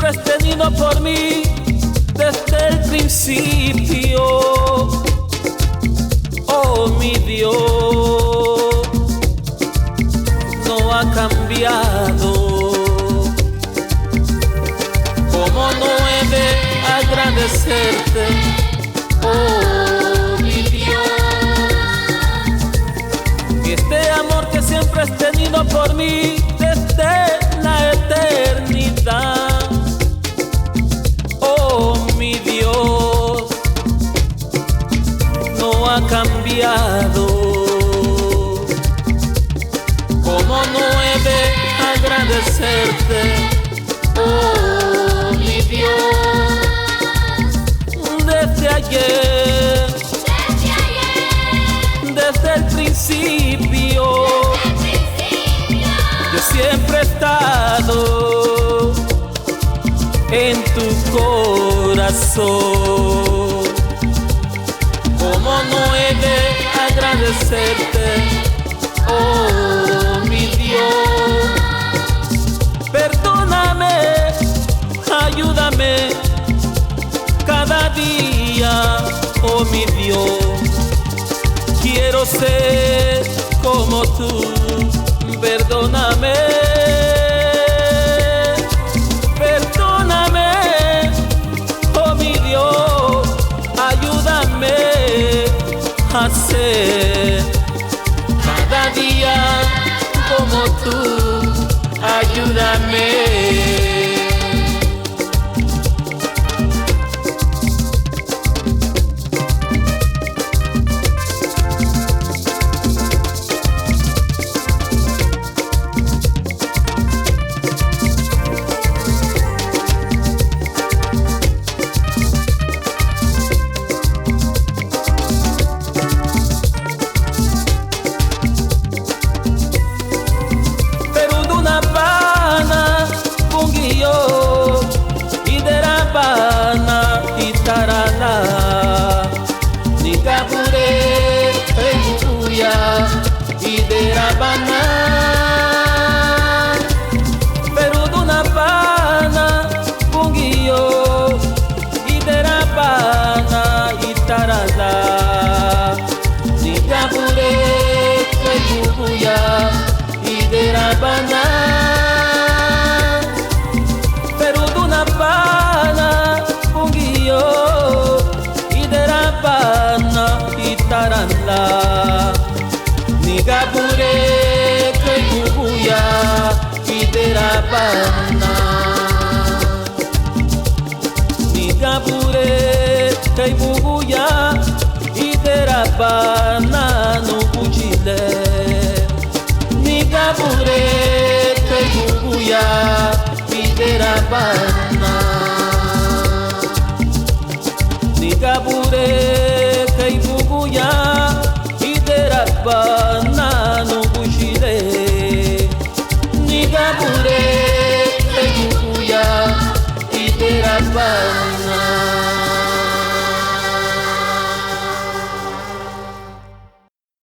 siempre has tenido por mí desde el principio. Oh, mi Dios, no ha cambiado. ¿Cómo no he de agradecerte? Oh, mi Dios, y este amor que siempre has tenido por mí desde la eternidad. Oh, mi Dios, no ha cambiado. ¿Cómo no he de agradecerte? Oh, mi Dios, desde ayer, desde el principio, yo siempre he estado en tu corazón. ¿Cómo no he de agradecerte? Oh, mi Dios, perdóname, ayúdame cada día. Oh, mi Dios, quiero ser como tú. Perdóname, perdóname, oh mi Dios, ayúdame a ser cada día como tú. Ayúdame. Nigabure Kubuya Iderabana, Nigabure Kubuya Iderabana no Bujile, Nigabure Kubuya Iderabana.